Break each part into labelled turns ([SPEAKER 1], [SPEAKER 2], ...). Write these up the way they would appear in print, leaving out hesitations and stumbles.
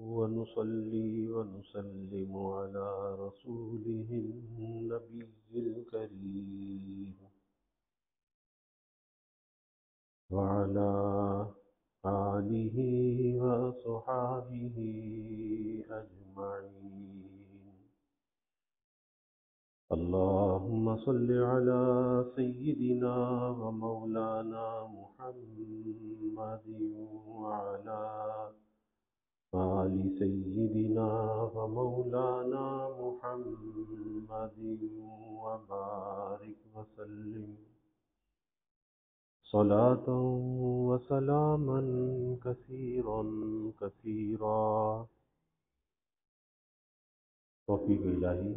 [SPEAKER 1] ونصلي ونسلم على رسوله النبي الكريم وعلى آله وصحابه أجمعين. اللهم صل على سيدنا ومولانا محمد وعلى آل سيدنا ومولانا محمد وبارك وسلم صلاة وسلاما كثيرا كثيرا. توفیق الہی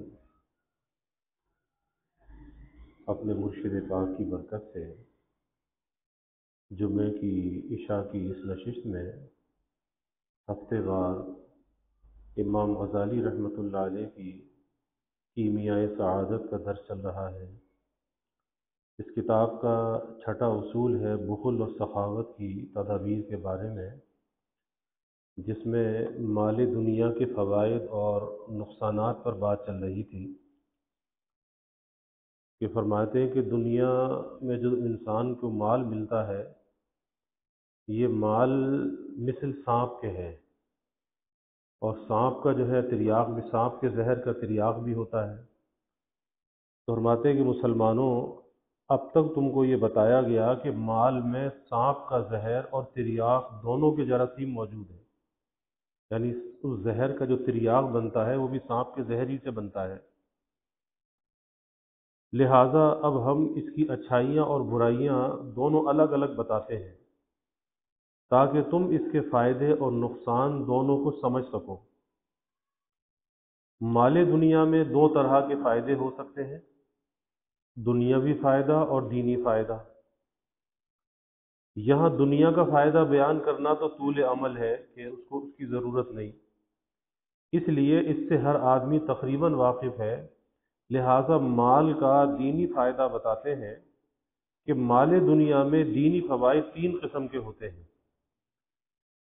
[SPEAKER 1] اپنے مرشد پاک کی برکت سے جمعے کی عشاء کی اس نشست میں ہفتے وار امام غزالی رحمۃ اللہ علیہ کی کیمیاء سعادت کا درس چل رہا ہے. اس کتاب کا چھٹا اصول ہے بخل و سخاوت کی تدابیر کے بارے میں، جس میں مال دنیا کے فوائد اور نقصانات پر بات چل رہی تھی کہ فرماتے ہیں کہ دنیا میں جو انسان کو مال ملتا ہے یہ مال مثل سانپ کے ہے، اور سانپ کا جو ہے تریاق بھی، سانپ کے زہر کا تریاق بھی ہوتا ہے. تو فرماتے ہیں کہ مسلمانوں، اب تک تم کو یہ بتایا گیا کہ مال میں سانپ کا زہر اور تریاق دونوں کے جراثیم موجود ہیں، یعنی اس زہر کا جو تریاق بنتا ہے وہ بھی سانپ کے زہر ہی سے بنتا ہے. لہٰذا اب ہم اس کی اچھائیاں اور برائیاں دونوں الگ الگ بتاتے ہیں تاکہ تم اس کے فائدے اور نقصان دونوں کو سمجھ سکو. مال دنیا میں دو طرح کے فائدے ہو سکتے ہیں، دنیاوی فائدہ اور دینی فائدہ. یہاں دنیا کا فائدہ بیان کرنا تو طول عمل ہے کہ اس کی ضرورت نہیں، اس لیے اس سے ہر آدمی تقریباً واقف ہے. لہٰذا مال کا دینی فائدہ بتاتے ہیں کہ مال دنیا میں دینی فوائد تین قسم کے ہوتے ہیں.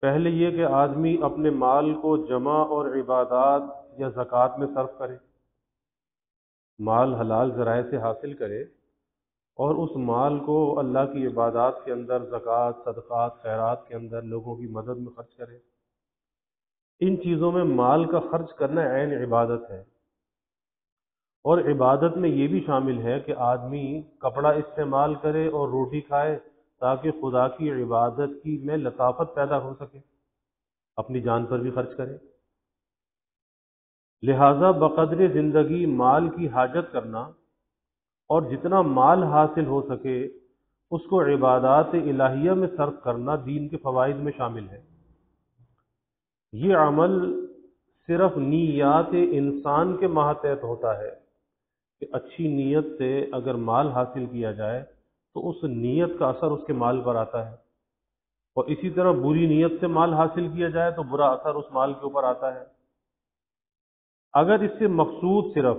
[SPEAKER 1] پہلے یہ کہ آدمی اپنے مال کو جمع اور عبادات یا زکوٰۃ میں صرف کرے، مال حلال ذرائع سے حاصل کرے اور اس مال کو اللہ کی عبادات کے اندر، زکوٰۃ، صدقات، خیرات کے اندر لوگوں کی مدد میں خرچ کرے. ان چیزوں میں مال کا خرچ کرنا عین عبادت ہے. اور عبادت میں یہ بھی شامل ہے کہ آدمی کپڑا استعمال کرے اور روٹی کھائے تاکہ خدا کی عبادت کی میں لطافت پیدا ہو سکے، اپنی جان پر بھی خرچ کرے. لہٰذا بقدر زندگی مال کی حاجت کرنا اور جتنا مال حاصل ہو سکے اس کو عبادات الہیہ میں صرف کرنا دین کے فوائد میں شامل ہے. یہ عمل صرف نیات انسان کے ماتحت ہوتا ہے کہ اچھی نیت سے اگر مال حاصل کیا جائے تو اس نیت کا اثر اس کے مال پر آتا ہے، اور اسی طرح بری نیت سے مال حاصل کیا جائے تو برا اثر اس مال کے اوپر آتا ہے. اگر اس سے مقصود صرف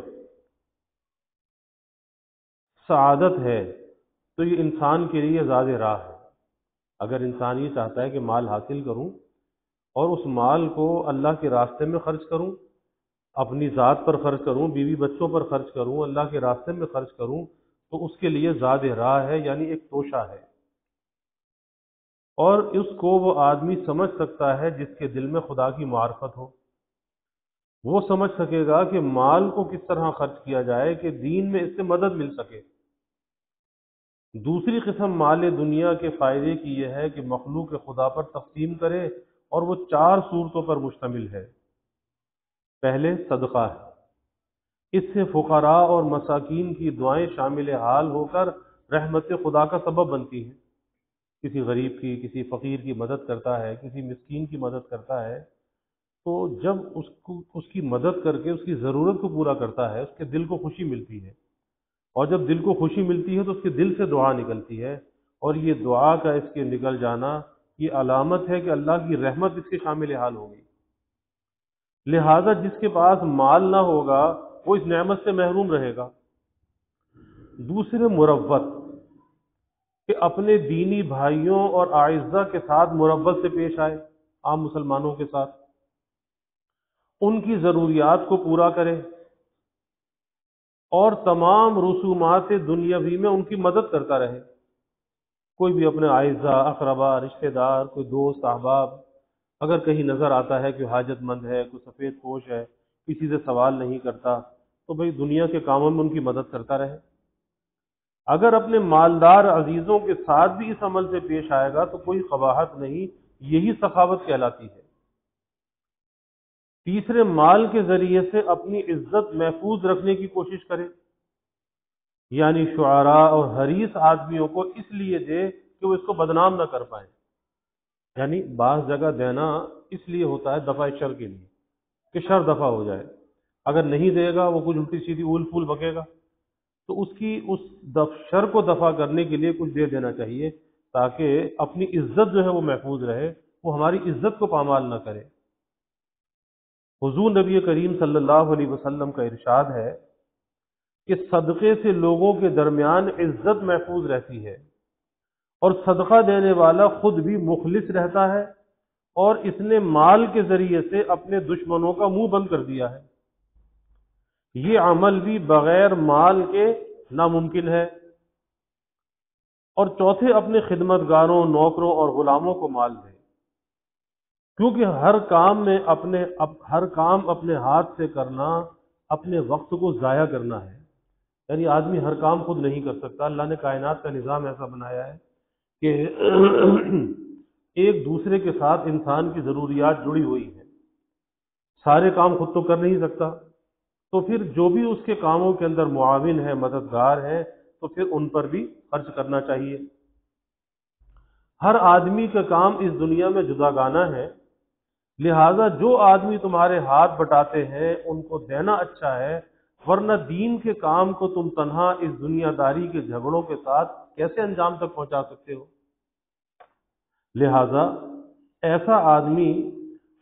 [SPEAKER 1] سعادت ہے تو یہ انسان کے لیے زاد راہ ہے. اگر انسان یہ چاہتا ہے کہ مال حاصل کروں اور اس مال کو اللہ کے راستے میں خرچ کروں، اپنی ذات پر خرچ کروں، بیوی بچوں پر خرچ کروں، اللہ کے راستے میں خرچ کروں، تو اس کے لیے زاد راہ ہے، یعنی ایک توشہ ہے. اور اس کو وہ آدمی سمجھ سکتا ہے جس کے دل میں خدا کی معرفت ہو. وہ سمجھ سکے گا کہ مال کو کس طرح خرچ کیا جائے کہ دین میں اس سے مدد مل سکے. دوسری قسم مال دنیا کے فائدے کی یہ ہے کہ مخلوق خدا پر تقسیم کرے، اور وہ 4 صورتوں پر مشتمل ہے. پہلے صدقہ ہے، اس سے فقراء اور مساکین کی دعائیں شامل حال ہو کر رحمت خدا کا سبب بنتی ہیں. کسی غریب کی، کسی فقیر کی مدد کرتا ہے، کسی مسکین کی مدد کرتا ہے، تو جب اس کی مدد کر کے اس کی ضرورت کو پورا کرتا ہے اس کے دل کو خوشی ملتی ہے، اور جب دل کو خوشی ملتی ہے تو اس کے دل سے دعا نکلتی ہے، اور یہ دعا کا اس کے نکل جانا یہ علامت ہے کہ اللہ کی رحمت اس کے شامل حال ہوگی. لہذا جس کے پاس مال نہ ہوگا وہ اس نعمت سے محروم رہے گا. دوسرے مروت، کہ اپنے دینی بھائیوں اور اعزہ کے ساتھ مروت سے پیش آئے، عام مسلمانوں کے ساتھ. ان کی ضروریات کو پورا کرے اور تمام رسومات دنیاوی میں ان کی مدد کرتا رہے۔ کوئی بھی اپنے اعزاء، اقربا، رشتہ دار، کوئی دوست احباب اگر کہیں نظر آتا ہے کہ حاجت مند ہے، کوئی سفید پوش ہے، کسی سے سوال نہیں کرتا، تو بھئی دنیا کے کاموں میں ان کی مدد کرتا رہے۔ اگر اپنے مالدار عزیزوں کے ساتھ بھی اس عمل سے پیش آئے گا تو کوئی قباحت نہیں، یہی سخاوت کہلاتی ہے۔ تیسرے، مال کے ذریعے سے اپنی عزت محفوظ رکھنے کی کوشش کرے، یعنی شعراء اور حریص آدمیوں کو اس لیے دے کہ وہ اس کو بدنام نہ کر پائیں۔ یعنی بعض جگہ دینا اس لیے ہوتا ہے دفع شر کے لیے، کہ شر دفع ہو جائے۔ اگر نہیں دے گا، وہ کچھ الٹی سیدھی اول پھول بکے گا، تو اس شر کو دفع کرنے کے لیے کچھ دے دینا چاہیے، تاکہ اپنی عزت جو ہے وہ محفوظ رہے، وہ ہماری عزت کو پامال نہ کرے۔ حضور نبی کریم صلی اللہ علیہ وسلم کا ارشاد ہے کہ صدقے سے لوگوں کے درمیان عزت محفوظ رہتی ہے، اور صدقہ دینے والا خود بھی مخلص رہتا ہے، اور اس نے مال کے ذریعے سے اپنے دشمنوں کا منہ بند کر دیا ہے۔ یہ عمل بھی بغیر مال کے ناممکن ہے۔ اور چوتھے، اپنے خدمتگاروں، نوکروں اور غلاموں کو مال دے، کیونکہ ہر کام اپنے ہاتھ سے کرنا اپنے وقت کو ضائع کرنا ہے۔ یعنی آدمی ہر کام خود نہیں کر سکتا۔ اللہ نے کائنات کا نظام ایسا بنایا ہے کہ ایک دوسرے کے ساتھ انسان کی ضروریات جڑی ہوئی ہیں، سارے کام خود تو کر نہیں سکتا، تو پھر جو بھی اس کے کاموں کے اندر معاون ہے، مددگار ہے، تو پھر ان پر بھی خرچ کرنا چاہیے۔ ہر آدمی کا کام اس دنیا میں جداگانہ ہے، لہٰذا جو آدمی تمہارے ہاتھ بٹاتے ہیں ان کو دینا اچھا ہے، ورنہ دین کے کام کو تم تنہا اس دنیا داری کے جھگڑوں کے ساتھ کیسے انجام تک پہنچا سکتے ہو؟ لہٰذا ایسا آدمی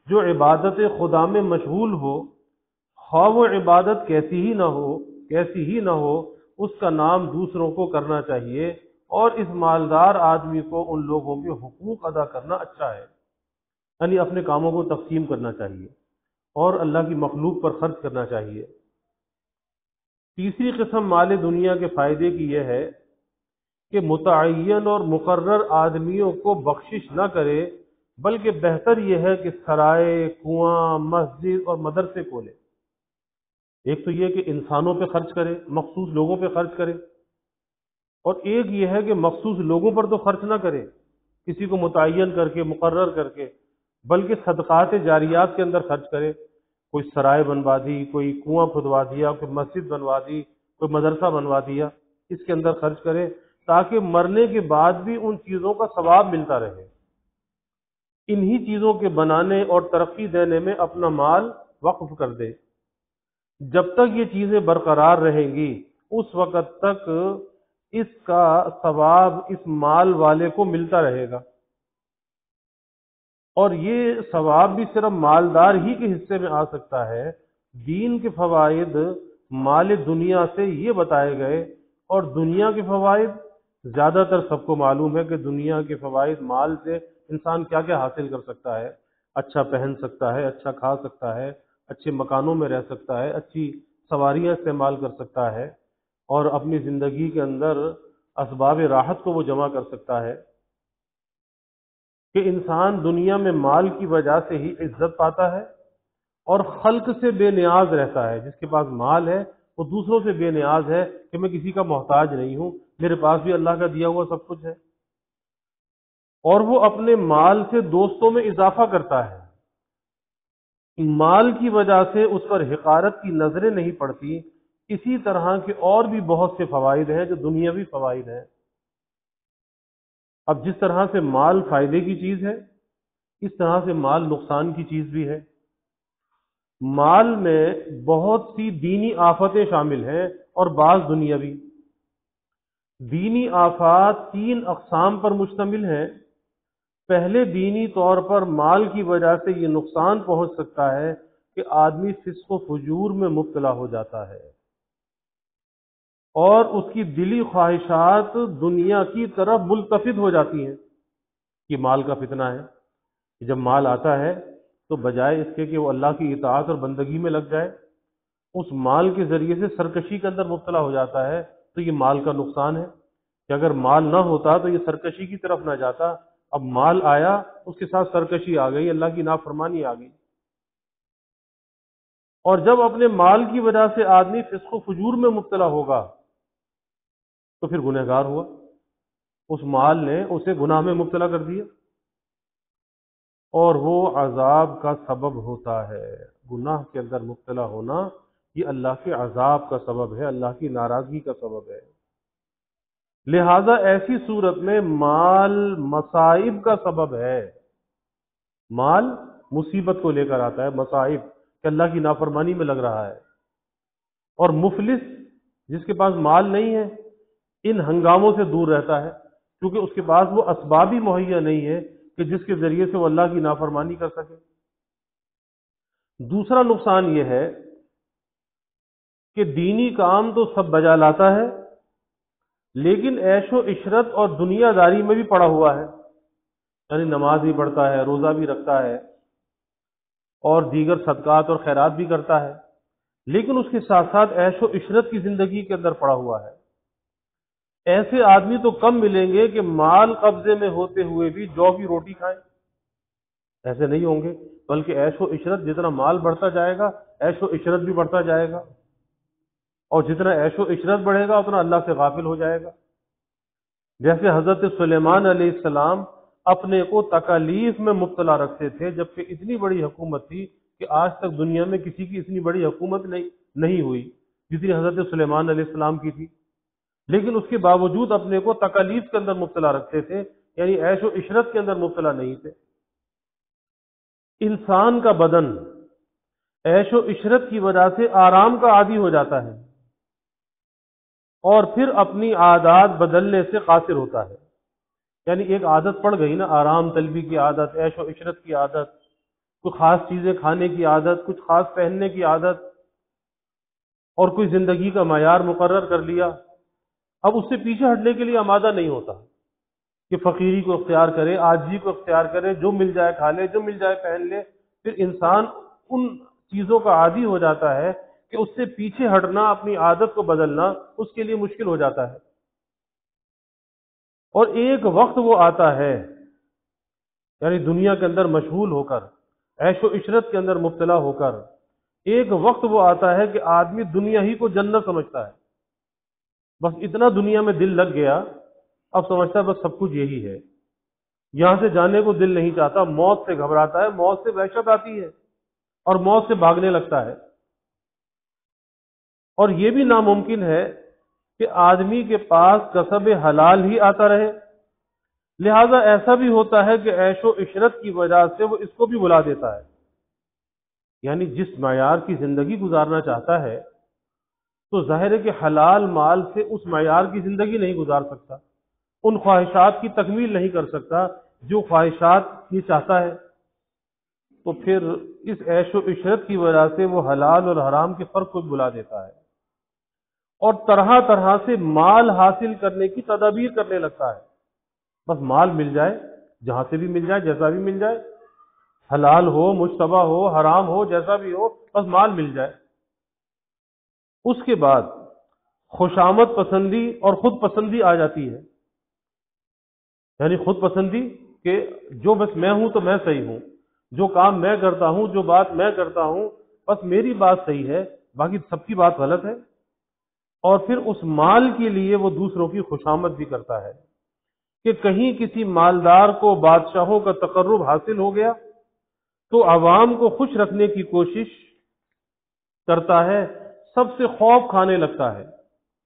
[SPEAKER 1] جو عبادت خدا میں مشغول ہو، خواہ وہ عبادت کیسی ہی نہ ہو، اس کا نام دوسروں کو کرنا چاہیے، اور اس مالدار آدمی کو ان لوگوں کے حقوق ادا کرنا اچھا ہے، یعنی اپنے کاموں کو تقسیم کرنا چاہیے اور اللہ کی مخلوق پر خرچ کرنا چاہیے۔ تیسری قسم مال دنیا کے فائدے کی یہ ہے کہ متعین اور مقرر آدمیوں کو بخشش نہ کرے، بلکہ بہتر یہ ہے کہ سرائے، کنواں، مسجد اور مدرسے کھولے۔ ایک تو یہ کہ انسانوں پہ خرچ کرے، مخصوص لوگوں پہ خرچ کرے، اور ایک یہ ہے کہ مخصوص لوگوں پر تو خرچ نہ کرے کسی کو متعین کر کے، مقرر کر کے، بلکہ صدقات جاریات کے اندر خرچ کرے۔ کوئی سرائے بنوا دی، کوئی کنواں کھدوا دیا، کوئی مسجد بنوا دی، کوئی مدرسہ بنوا دیا، اس کے اندر خرچ کرے، تاکہ مرنے کے بعد بھی ان چیزوں کا ثواب ملتا رہے۔ انہی چیزوں کے بنانے اور ترقی دینے میں اپنا مال وقف کر دے۔ جب تک یہ چیزیں برقرار رہیں گی، اس وقت تک اس کا ثواب اس مال والے کو ملتا رہے گا، اور یہ ثواب بھی صرف مالدار ہی کے حصے میں آ سکتا ہے۔ دین کے فوائد مال دنیا سے یہ بتائے گئے، اور دنیا کے فوائد زیادہ تر سب کو معلوم ہے کہ دنیا کے فوائد مال سے انسان کیا کیا حاصل کر سکتا ہے۔ اچھا پہن سکتا ہے، اچھا کھا سکتا ہے، اچھے مکانوں میں رہ سکتا ہے، اچھی سواریاں استعمال کر سکتا ہے، اور اپنی زندگی کے اندر اسباب راحت کو وہ جمع کر سکتا ہے۔ کہ انسان دنیا میں مال کی وجہ سے ہی عزت پاتا ہے، اور خلق سے بے نیاز رہتا ہے۔ جس کے پاس مال ہے وہ دوسروں سے بے نیاز ہے کہ میں کسی کا محتاج نہیں ہوں، میرے پاس بھی اللہ کا دیا ہوا سب کچھ ہے، اور وہ اپنے مال سے دوستوں میں اضافہ کرتا ہے۔ مال کی وجہ سے اس پر حقارت کی نظریں نہیں پڑتی۔ اسی طرح کے اور بھی بہت سے فوائد ہیں جو دنیاوی فوائد ہیں۔ اب جس طرح سے مال فائدے کی چیز ہے، اس طرح سے مال نقصان کی چیز بھی ہے۔ مال میں بہت سی دینی آفتیں شامل ہیں اور بعض دنیاوی۔ دینی آفات 3 اقسام پر مشتمل ہیں۔ پہلے دینی طور پر مال کی وجہ سے یہ نقصان پہنچ سکتا ہے کہ آدمی فسق و فجور میں مبتلا ہو جاتا ہے، اور اس کی دلی خواہشات دنیا کی طرف ملتفت ہو جاتی ہیں۔ یہ مال کا فتنہ ہے کہ جب مال آتا ہے تو بجائے اس کے کہ وہ اللہ کی اطاعت اور بندگی میں لگ جائے، اس مال کے ذریعے سے سرکشی کے اندر مبتلا ہو جاتا ہے، تو یہ مال کا نقصان ہے کہ اگر مال نہ ہوتا تو یہ سرکشی کی طرف نہ جاتا، اب مال آیا اس کے ساتھ سرکشی آ گئی، اللہ کی نافرمانی آ گئی۔ اور جب اپنے مال کی وجہ سے آدمی فسق و فجور میں مبتلا ہوگا تو پھر گنہگار ہوا، اس مال نے اسے گناہ میں مبتلا کر دیا اور وہ عذاب کا سبب ہوتا ہے۔ گناہ کے اندر مبتلا ہونا یہ اللہ کے عذاب کا سبب ہے، اللہ کی ناراضگی کا سبب ہے۔ لہذا ایسی صورت میں مال مصائب کا سبب ہے، مال مصیبت کو لے کر آتا ہے، مصائب کہ اللہ کی نافرمانی میں لگ رہا ہے۔ اور مفلس جس کے پاس مال نہیں ہے ان ہنگاموں سے دور رہتا ہے، کیونکہ اس کے پاس وہ اسباب ہی مہیا نہیں ہے کہ جس کے ذریعے سے وہ اللہ کی نافرمانی کر سکے۔ دوسرا نقصان یہ ہے کہ دینی کام تو سب بجا لاتا ہے، لیکن عیش و عشرت اور دنیا داری میں بھی پڑا ہوا ہے، یعنی نماز بھی پڑھتا ہے، روزہ بھی رکھتا ہے اور دیگر صدقات اور خیرات بھی کرتا ہے، لیکن اس کے ساتھ ساتھ عیش و عشرت کی زندگی کے اندر پڑا ہوا ہے۔ ایسے آدمی تو کم ملیں گے کہ مال قبضے میں ہوتے ہوئے بھی جو کی روٹی کھائیں، ایسے نہیں ہوں گے، بلکہ عیش و عشرت جتنا مال بڑھتا جائے گا عیش و عشرت بھی بڑھتا جائے گا، اور جتنا عیش و عشرت بڑھے گا اتنا اللہ سے غافل ہو جائے گا۔ جیسے حضرت سلیمان علیہ السلام اپنے کو تکالیف میں مبتلا رکھتے تھے، جبکہ اتنی بڑی حکومت تھی کہ آج تک دنیا میں کسی کی اتنی بڑی حکومت نہیں ہوئی جتنی حضرت سلیمان علیہ السلام کی تھی، لیکن اس کے باوجود اپنے کو تکالیف کے اندر مبتلا رکھتے تھے، یعنی عیش و عشرت کے اندر مبتلا نہیں تھے۔ انسان کا بدن عیش و عشرت کی وجہ سے آرام کا عادی ہو جاتا ہے اور پھر اپنی عادات بدلنے سے قاصر ہوتا ہے، یعنی ایک عادت پڑ گئی نا، آرام طلبی کی عادت، عیش و عشرت کی عادت، کوئی خاص چیزیں کھانے کی عادت، کچھ خاص پہننے کی عادت، اور کوئی زندگی کا معیار مقرر کر لیا، اب اس سے پیچھے ہٹنے کے لیے آمادہ نہیں ہوتا کہ فقیری کو اختیار کرے، عاجزی کو اختیار کرے، جو مل جائے کھا لے، جو مل جائے پہن لے۔ پھر انسان ان چیزوں کا عادی ہو جاتا ہے کہ اس سے پیچھے ہٹنا، اپنی عادت کو بدلنا اس کے لیے مشکل ہو جاتا ہے۔ اور ایک وقت وہ آتا ہے، یعنی دنیا کے اندر مشغول ہو کر، عیش و عشرت کے اندر مبتلا ہو کر، ایک وقت وہ آتا ہے کہ آدمی دنیا ہی کو جنت سمجھتا ہے، بس اتنا دنیا میں دل لگ گیا، اب سمجھتا ہے بس سب کچھ یہی ہے، یہاں سے جانے کو دل نہیں چاہتا، موت سے گھبراتا ہے، موت سے وحشت آتی ہے اور موت سے بھاگنے لگتا ہے۔ اور یہ بھی ناممکن ہے کہ آدمی کے پاس کسب حلال ہی آتا رہے، لہذا ایسا بھی ہوتا ہے کہ عیش و عشرت کی وجہ سے وہ اس کو بھی بلا دیتا ہے، یعنی جس معیار کی زندگی گزارنا چاہتا ہے تو ظاہر ہے کہ حلال مال سے اس معیار کی زندگی نہیں گزار سکتا، ان خواہشات کی تکمیل نہیں کر سکتا جو خواہشات یہ چاہتا ہے، تو پھر اس عیش و عشرت کی وجہ سے وہ حلال اور حرام کے فرق کو بلا دیتا ہے اور طرح طرح سے مال حاصل کرنے کی تدابیر کرنے لگتا ہے۔ بس مال مل جائے، جہاں سے بھی مل جائے، جیسا بھی مل جائے، حلال ہو، مشتبہ ہو، حرام ہو، جیسا بھی ہو، بس مال مل جائے۔ اس کے بعد خوشامد پسندی اور خود پسندی آ جاتی ہے، یعنی خود پسندی کہ جو بس میں ہوں تو میں صحیح ہوں، جو کام میں کرتا ہوں، جو بات میں کرتا ہوں، بس میری بات صحیح ہے، باقی سب کی بات غلط ہے۔ اور پھر اس مال کے لیے وہ دوسروں کی خوشامد بھی کرتا ہے کہ کہیں کسی مالدار کو بادشاہوں کا تقرب حاصل ہو گیا تو عوام کو خوش رکھنے کی کوشش کرتا ہے، سب سے خوف کھانے لگتا ہے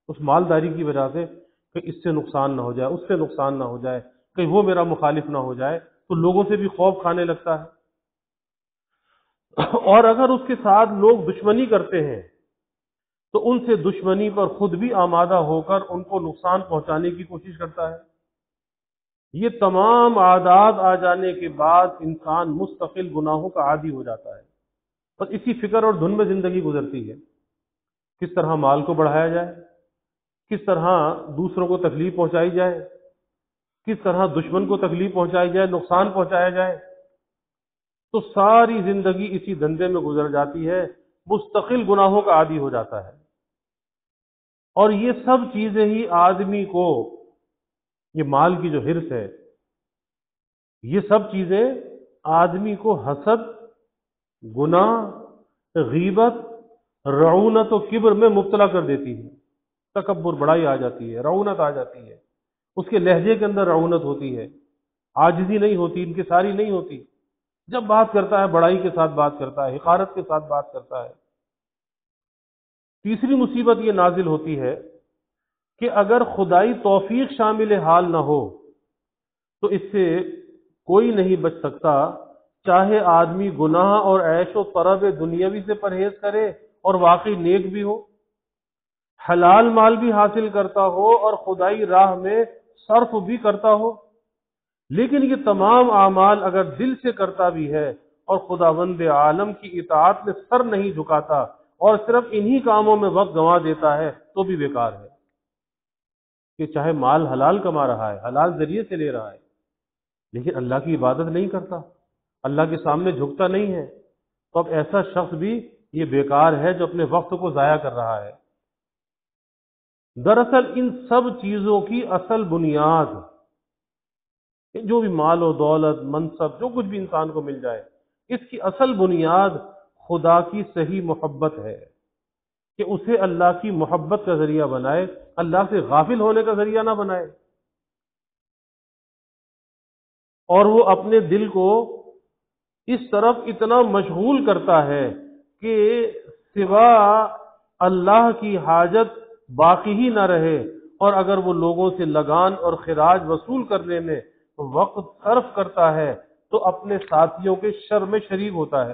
[SPEAKER 1] اس مالداری کی وجہ سے کہ اس سے نقصان نہ ہو جائے، اس سے نقصان نہ ہو جائے، کہیں وہ میرا مخالف نہ ہو جائے، تو لوگوں سے بھی خوف کھانے لگتا ہے۔ اور اگر اس کے ساتھ لوگ دشمنی کرتے ہیں تو ان سے دشمنی پر خود بھی آمادہ ہو کر ان کو نقصان پہنچانے کی کوشش کرتا ہے۔ یہ تمام عادات آ جانے کے بعد انسان مستقل گناہوں کا عادی ہو جاتا ہے، بس اسی فکر اور دھن میں زندگی گزرتی ہے، کس طرح مال کو بڑھایا جائے، کس طرح دوسروں کو تکلیف پہنچائی جائے، کس طرح دشمن کو تکلیف پہنچائی جائے، نقصان پہنچایا جائے، تو ساری زندگی اسی دھندے میں گزر جاتی ہے، مستقل گناہوں کا عادی ہو جاتا ہے۔ اور یہ سب چیزیں ہی آدمی کو، یہ مال کی جو حرص ہے، یہ سب چیزیں آدمی کو حسد، گناہ، غیبت، رعونت و کبر میں مبتلا کر دیتی ہے۔ تکبر، بڑائی آ جاتی ہے، رعونت آ جاتی ہے، اس کے لہجے کے اندر رعونت ہوتی ہے، عاجزی نہیں ہوتی، انکساری نہیں ہوتی، جب بات کرتا ہے بڑائی کے ساتھ بات کرتا ہے، حقارت کے ساتھ بات کرتا ہے۔ تیسری مصیبت یہ نازل ہوتی ہے کہ اگر خدائی توفیق شامل حال نہ ہو تو اس سے کوئی نہیں بچ سکتا، چاہے آدمی گناہ اور عیش و طرب دنیاوی سے پرہیز کرے اور واقعی نیک بھی ہو، حلال مال بھی حاصل کرتا ہو اور خدائی راہ میں صرف بھی کرتا ہو، لیکن یہ تمام اعمال اگر دل سے کرتا بھی ہے اور خداوند عالم کی اطاعت میں سر نہیں جھکاتا اور صرف انہی کاموں میں وقت گنوا دیتا ہے تو بھی بیکار ہے۔ کہ چاہے مال حلال کما رہا ہے، حلال ذریعے سے لے رہا ہے، لیکن اللہ کی عبادت نہیں کرتا، اللہ کے سامنے جھکتا نہیں ہے، تو اب ایسا شخص بھی یہ بیکار ہے جو اپنے وقت کو ضائع کر رہا ہے۔ دراصل ان سب چیزوں کی اصل بنیاد، جو بھی مال و دولت، منصب، جو کچھ بھی انسان کو مل جائے، اس کی اصل بنیاد خدا کی صحیح محبت ہے، کہ اسے اللہ کی محبت کا ذریعہ بنائے، اللہ سے غافل ہونے کا ذریعہ نہ بنائے، اور وہ اپنے دل کو اس طرف اتنا مشغول کرتا ہے کہ سوا اللہ کی حاجت باقی ہی نہ رہے، اور اگر وہ لوگوں سے لگان اور خراج وصول کرنے میں وقت صرف کرتا ہے تو اپنے ساتھیوں کے شر میں شریک ہوتا ہے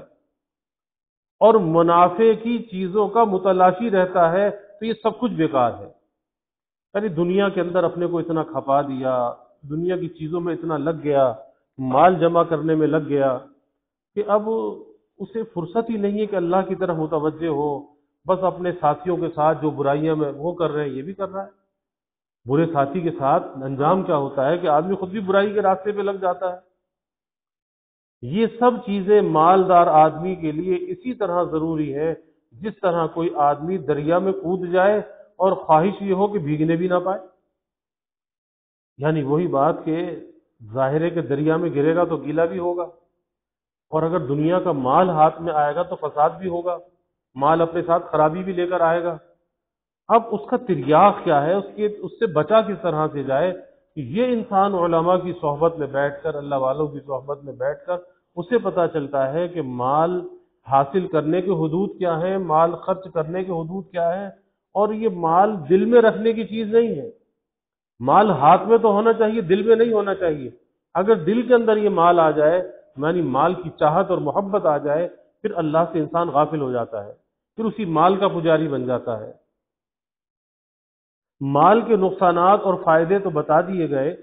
[SPEAKER 1] اور منافع کی چیزوں کا متلاشی رہتا ہے، تو یہ سب کچھ بیکار ہے۔ یعنی دنیا کے اندر اپنے کو اتنا کھپا دیا، دنیا کی چیزوں میں اتنا لگ گیا، مال جمع کرنے میں لگ گیا کہ اب اسے فرصت ہی نہیں ہے کہ اللہ کی طرف متوجہ ہو، بس اپنے ساتھیوں کے ساتھ جو برائیاں میں وہ کر رہے ہیں یہ بھی کر رہا ہے۔ برے ساتھی کے ساتھ انجام کیا ہوتا ہے کہ آدمی خود بھی برائی کے راستے پہ لگ جاتا ہے۔ یہ سب چیزیں مالدار آدمی کے لیے اسی طرح ضروری ہے جس طرح کوئی آدمی دریا میں کود جائے اور خواہش یہ ہو کہ بھیگنے بھی نہ پائے۔ یعنی وہی بات کہ ظاہر ہے کہ دریا میں گرے گا تو گیلا بھی ہوگا، اور اگر دنیا کا مال ہاتھ میں آئے گا تو فساد بھی ہوگا، مال اپنے ساتھ خرابی بھی لے کر آئے گا۔ اب اس کا تریاق کیا ہے، اس سے بچا کس طرح سے جائے؟ یہ انسان علماء کی صحبت میں بیٹھ کر، اللہ والوں کی صحبت میں بیٹھ کر اسے پتہ چلتا ہے کہ مال حاصل کرنے کے حدود کیا ہیں، مال خرچ کرنے کے حدود کیا ہیں، اور یہ مال دل میں رکھنے کی چیز نہیں ہے۔ مال ہاتھ میں تو ہونا چاہیے، دل میں نہیں ہونا چاہیے۔ اگر دل کے اندر یہ مال آ جائے، یعنی مال کی چاہت اور محبت آ جائے، پھر اللہ سے انسان غافل ہو جاتا ہے، پھر اسی مال کا پجاری بن جاتا ہے۔ مال کے نقصانات اور فائدے تو بتا دیے گئے۔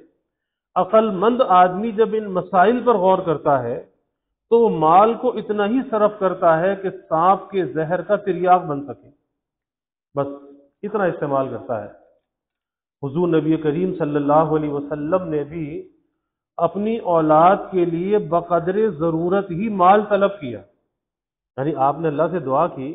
[SPEAKER 1] عقل مند آدمی جب ان مسائل پر غور کرتا ہے تو وہ مال کو اتنا ہی صرف کرتا ہے کہ سانپ کے زہر کا تریاق بن سکے، بس اتنا استعمال کرتا ہے۔ حضور نبی کریم صلی اللہ علیہ وسلم نے بھی اپنی اولاد کے لیے بقدر ضرورت ہی مال طلب کیا، یعنی آپ نے اللہ سے دعا کی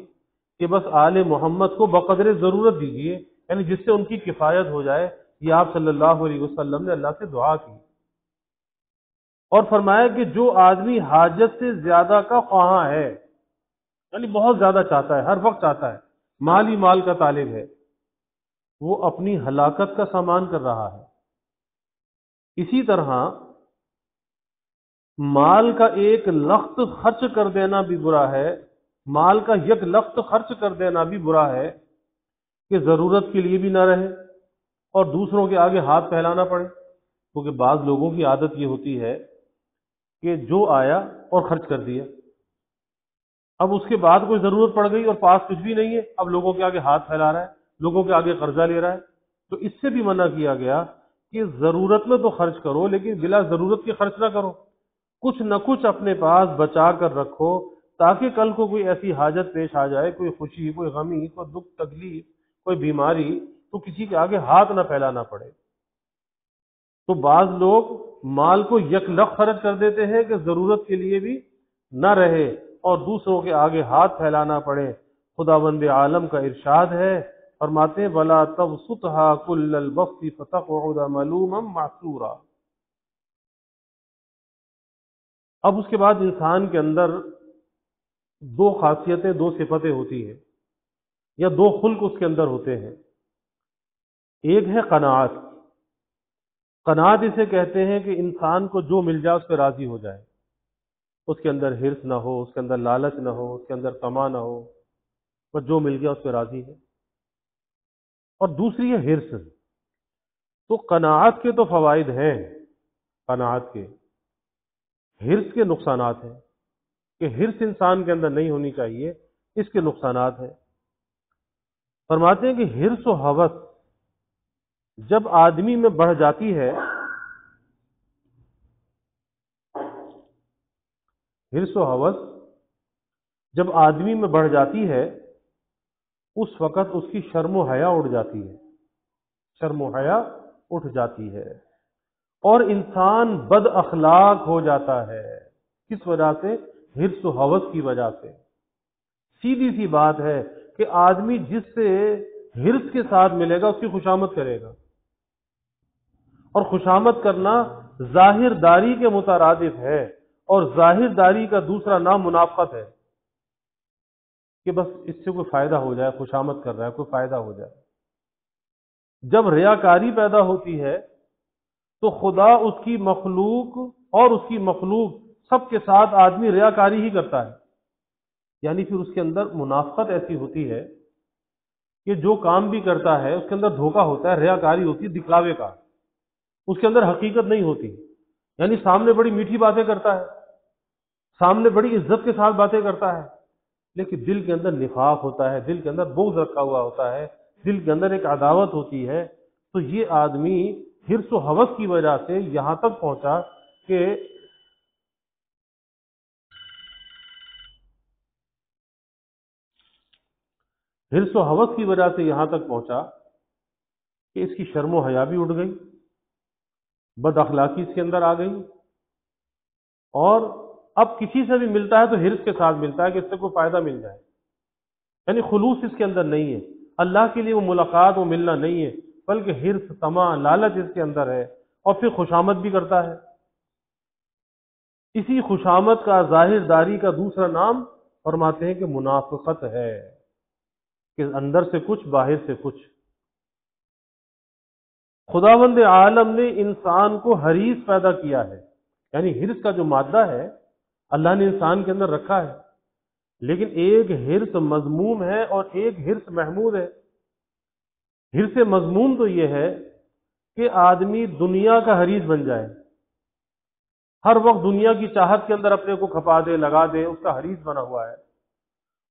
[SPEAKER 1] کہ بس آل محمد کو بقدر ضرورت دیجیے، یعنی جس سے ان کی کفایت ہو جائے۔ یہ آپ صلی اللہ علیہ وسلم نے اللہ سے دعا کی، اور فرمایا کہ جو آدمی حاجت سے زیادہ کا خواہاں ہے، یعنی بہت زیادہ چاہتا ہے، ہر وقت چاہتا ہے، مال ہی مال کا طالب ہے، وہ اپنی ہلاکت کا سامان کر رہا ہے۔ اسی طرح مال کا ایک لخت خرچ کر دینا بھی برا ہے، مال کا یک لخت خرچ کر دینا بھی برا ہے کہ ضرورت کے لیے بھی نہ رہے اور دوسروں کے آگے ہاتھ پھیلانا پڑے، کیونکہ بعض لوگوں کی عادت یہ ہوتی ہے کہ جو آیا اور خرچ کر دیا، اب اس کے بعد کوئی ضرورت پڑ گئی اور پاس کچھ بھی نہیں ہے، اب لوگوں کے آگے ہاتھ پھیلا رہا ہے، لوگوں کے آگے قرضہ لے رہا ہے۔ تو اس سے بھی منع کیا گیا کہ ضرورت میں تو خرچ کرو لیکن بلا ضرورت کے خرچ نہ کرو، کچھ نہ کچھ اپنے پاس بچا کر رکھو تاکہ کل کو کوئی ایسی حاجت پیش آ جائے، کوئی خوشی، کوئی غمی، کوئی دکھ تکلیف، کوئی بیماری، تو کسی کے آگے ہاتھ نہ پھیلانا پڑے۔ تو بعض لوگ مال کو یک لخت خرچ کر دیتے ہیں کہ ضرورت کے لیے بھی نہ رہے اور دوسروں کے آگے ہاتھ پھیلانا پڑے۔ خداوند عالم کا ارشاد ہے، فرماتے ہیں وَلَا تَبْسُطْهَا كُلَّ الْبَسْطِ فَتَقْعُدَ مَلُومًا مَحْسُورًا۔ اب اس کے بعد انسان کے اندر دو خاصیتیں، دو صفتیں ہوتی ہیں، یا دو خلق اس کے اندر ہوتے ہیں۔ ایک ہے قناعت۔ قناعت اسے کہتے ہیں کہ انسان کو جو مل جائے اس پہ راضی ہو جائے، اس کے اندر حرص نہ ہو، اس کے اندر لالچ نہ ہو، اس کے اندر طمع نہ ہو، بس جو مل گیا اس پہ راضی ہے۔ اور دوسری ہے حرص۔ تو قناعت کے تو فوائد ہیں، قناعت کے، حرص کے نقصانات ہیں کہ حرص انسان کے اندر نہیں ہونی چاہیے، اس کے نقصانات ہیں۔ فرماتے ہیں کہ حرص و ہوس جب آدمی میں بڑھ جاتی ہے، حرص و ہوس جب آدمی میں بڑھ جاتی ہے، اس وقت اس کی شرم و حیا اٹھ جاتی ہے، شرم و حیا اٹھ جاتی ہے، اور انسان بد اخلاق ہو جاتا ہے۔ کس وجہ سے؟ حرص و ہوس کی وجہ سے۔ سیدھی سی بات ہے کہ آدمی جس سے حرص کے ساتھ ملے گا اس کی خوشامد کرے گا، اور خوشامد کرنا ظاہر داری کے مترادف ہے، اور ظاہر داری کا دوسرا نام منافقت ہے کہ بس اس سے کوئی فائدہ ہو جائے، خوشامد کر رہا ہے، کوئی فائدہ ہو جائے۔ جب ریاکاری پیدا ہوتی ہے تو خدا اس کی مخلوق اور اس کی مخلوق سب کے ساتھ آدمی ریاکاری ہی کرتا ہے، یعنی پھر اس کے اندر منافقت ایسی ہوتی ہے کہ جو کام بھی کرتا ہے اس کے اندر دھوکہ ہوتا ہے، ریاکاری ہوتی ہے، دکھلاوے کا، اس کے اندر حقیقت نہیں ہوتی۔ یعنی سامنے بڑی میٹھی باتیں کرتا ہے، سامنے بڑی عزت کے ساتھ باتیں کرتا ہے، لیکن دل کے اندر نفاق ہوتا ہے، دل کے اندر بغض رکھا ہوا ہوتا ہے، دل کے اندر ایک عداوت ہوتی ہے۔ تو یہ آدمی حرص و ہوس کی وجہ سے یہاں تک پہنچا کہ حرص و ہوس کی وجہ سے یہاں تک پہنچا کہ اس کی شرم و حیا بھی اٹھ گئی، بد اخلاقی اس کے اندر آ گئی، اور اب کسی سے بھی ملتا ہے تو حرص کے ساتھ ملتا ہے کہ اس سے کوئی فائدہ مل جائے، یعنی خلوص اس کے اندر نہیں ہے، اللہ کے لیے وہ ملاقات، وہ ملنا نہیں ہے، بلکہ حرص، طمع، لالچ اس کے اندر ہے، اور پھر خوشامد بھی کرتا ہے۔ اسی خوشامد کا، ظاہر داری کا دوسرا نام فرماتے ہیں کہ منافقت ہے، کہ اندر سے کچھ، باہر سے کچھ۔ خداوند عالم نے انسان کو حریص پیدا کیا ہے، یعنی حرص کا جو مادہ ہے اللہ نے انسان کے اندر رکھا ہے، لیکن ایک حرص مذموم ہے اور ایک حرص محمود ہے۔ حرص مذموم تو یہ ہے کہ آدمی دنیا کا حریص بن جائے، ہر وقت دنیا کی چاہت کے اندر اپنے کو کھپا دے، لگا دے، اس کا حریص بنا ہوا ہے۔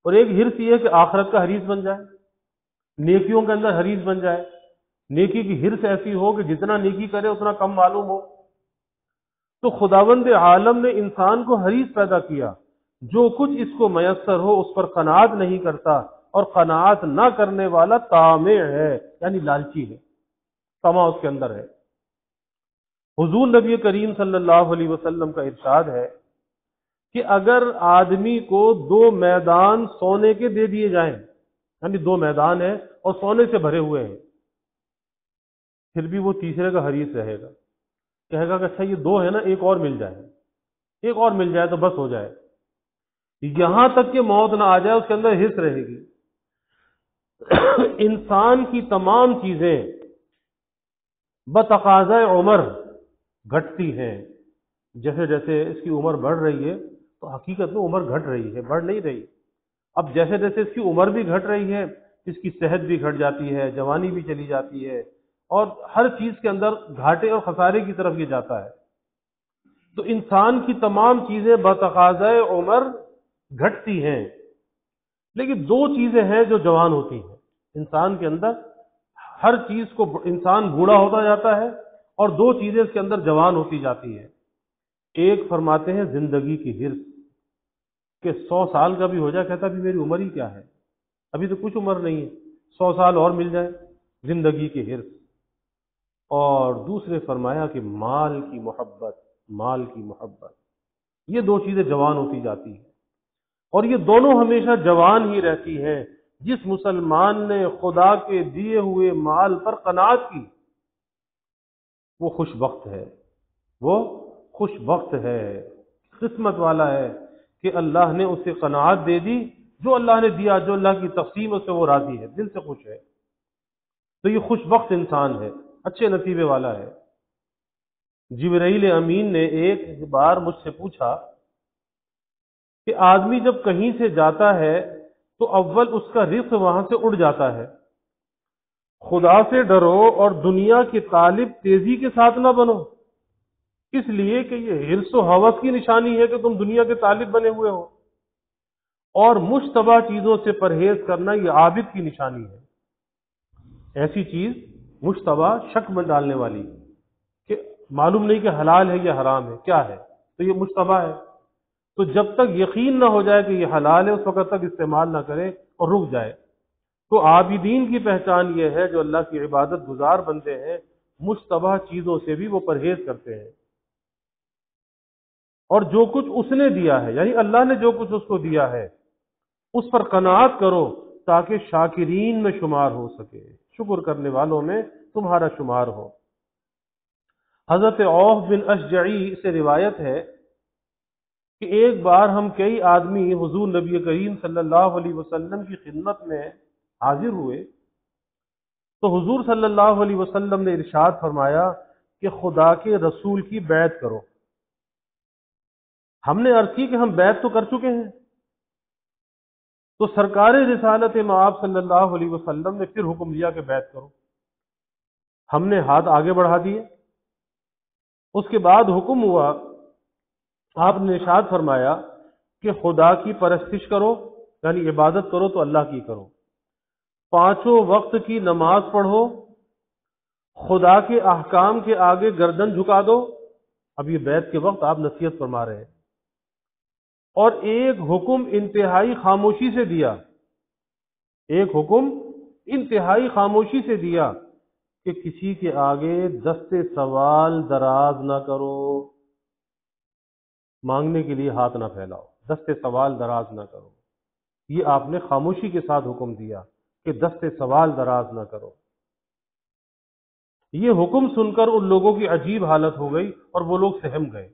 [SPEAKER 1] اور ایک حرص یہ ہے کہ آخرت کا حریص بن جائے، نیکیوں کے اندر حریص بن جائے، نیکی کی حرص ایسی ہو کہ جتنا نیکی کرے اتنا کم معلوم ہو۔ تو خداوند عالم نے انسان کو حریص پیدا کیا، جو کچھ اس کو میسر ہو اس پر قناعت نہیں کرتا، اور قناعت نہ کرنے والا طامع ہے، یعنی لالچی ہے، طمع اس کے اندر ہے۔ حضور نبی کریم صلی اللہ علیہ وسلم کا ارشاد ہے کہ اگر آدمی کو دو میدان سونے کے دے دیے جائیں، یعنی دو میدان ہیں اور سونے سے بھرے ہوئے ہیں، پھر بھی وہ تیسرے کا حریص رہے گا، کہے گا کہ اچھا یہ دو ہے نا، ایک اور مل جائے، ایک اور مل جائے تو بس ہو جائے، یہاں تک کہ موت نہ آ جائے اس کے اندر حرص رہے گی۔ انسان کی تمام چیزیں بتقاضۂ عمر گھٹتی ہیں، جیسے جیسے اس کی عمر بڑھ رہی ہے تو حقیقت میں عمر گھٹ رہی ہے، بڑھ نہیں رہی۔ اب جیسے جیسے اس کی عمر بھی گھٹ رہی ہے، اس کی صحت بھی گھٹ جاتی ہے، جوانی بھی چلی جاتی ہے، اور ہر چیز کے اندر گھاٹے اور خسارے کی طرف یہ جاتا ہے۔ تو انسان کی تمام چیزیں بتقاضۂ عمر گھٹتی ہیں، لیکن دو چیزیں ہیں جو جوان ہوتی ہیں انسان کے اندر۔ ہر چیز کو انسان بوڑھا ہوتا جاتا ہے، اور دو چیزیں اس کے اندر جوان ہوتی جاتی ہیں۔ ایک فرماتے ہیں زندگی کی حرص، کہ 100 سال کا بھی ہو جائے، کہتا بھی میری عمر ہی کیا ہے، ابھی تو کچھ عمر نہیں ہے، 100 سال اور مل جائے، زندگی کی حرص۔ اور دوسرے فرمایا کہ مال کی محبت، مال کی محبت، یہ دو چیزیں جوان ہوتی جاتی ہیں، اور یہ دونوں ہمیشہ جوان ہی رہتی ہیں۔ جس مسلمان نے خدا کے دیے ہوئے مال پر قناعت کی وہ خوش بخت ہے، وہ خوش بخت ہے، قسمت والا ہے کہ اللہ نے اسے قناعت دے دی، جو اللہ نے دیا، جو اللہ کی تقسیم اس سے وہ راضی ہے، دل سے خوش ہے، تو یہ خوش بخت انسان ہے، اچھے نصیبے والا ہے۔ جبرائیل امین نے ایک بار مجھ سے پوچھا کہ آدمی جب کہیں سے جاتا ہے تو اول اس کا رزق وہاں سے اڑ جاتا ہے، خدا سے ڈرو اور دنیا کی طالب تیزی کے ساتھ نہ بنو، اس لیے کہ یہ حرص و ہوس کی نشانی ہے کہ تم دنیا کے طالب بنے ہوئے ہو، اور مشتبہ چیزوں سے پرہیز کرنا یہ عابد کی نشانی ہے۔ ایسی چیز مشتبہ شک میں ڈالنے والی کہ معلوم نہیں کہ حلال ہے یا حرام ہے، کیا ہے، تو یہ مشتبہ ہے۔ تو جب تک یقین نہ ہو جائے کہ یہ حلال ہے اس وقت تک استعمال نہ کرے اور رک جائے۔ تو عابدین کی پہچان یہ ہے، جو اللہ کی عبادت گزار بنتے ہیں، مشتبہ چیزوں سے بھی وہ پرہیز کرتے ہیں، اور جو کچھ اس نے دیا ہے، یعنی اللہ نے جو کچھ اس کو دیا ہے اس پر قناعت کرو تاکہ شاکرین میں شمار ہو سکے، شکر کرنے والوں میں تمہارا شمار ہو۔ حضرت عوف بن اشجعی سے روایت ہے کہ ایک بار ہم کئی آدمی حضور نبی کریم صلی اللہ علیہ وسلم کی خدمت میں حاضر ہوئے، تو حضور صلی اللہ علیہ وسلم نے ارشاد فرمایا کہ خدا کے رسول کی بیعت کرو۔ ہم نے عرض کی کہ ہم بیعت تو کر چکے ہیں، تو سرکار رسالت مآب صلی اللہ علیہ وسلم نے پھر حکم دیا کہ بیعت کرو۔ ہم نے ہاتھ آگے بڑھا دیے، اس کے بعد حکم ہوا، آپ نے ارشاد فرمایا کہ خدا کی پرستش کرو، یعنی عبادت کرو تو اللہ کی کرو، 5 وقت کی نماز پڑھو، خدا کے احکام کے آگے گردن جھکا دو۔ اب یہ بیعت کے وقت آپ نصیحت فرما رہے ہیں، اور ایک حکم انتہائی خاموشی سے دیا، ایک حکم انتہائی خاموشی سے دیا کہ کسی کے آگے دست سوال دراز نہ کرو، مانگنے کے لیے ہاتھ نہ پھیلاؤ، دست سوال دراز نہ کرو۔ یہ آپ نے خاموشی کے ساتھ حکم دیا کہ دست سوال دراز نہ کرو۔ یہ حکم سن کر ان لوگوں کی عجیب حالت ہو گئی اور وہ لوگ سہم گئے،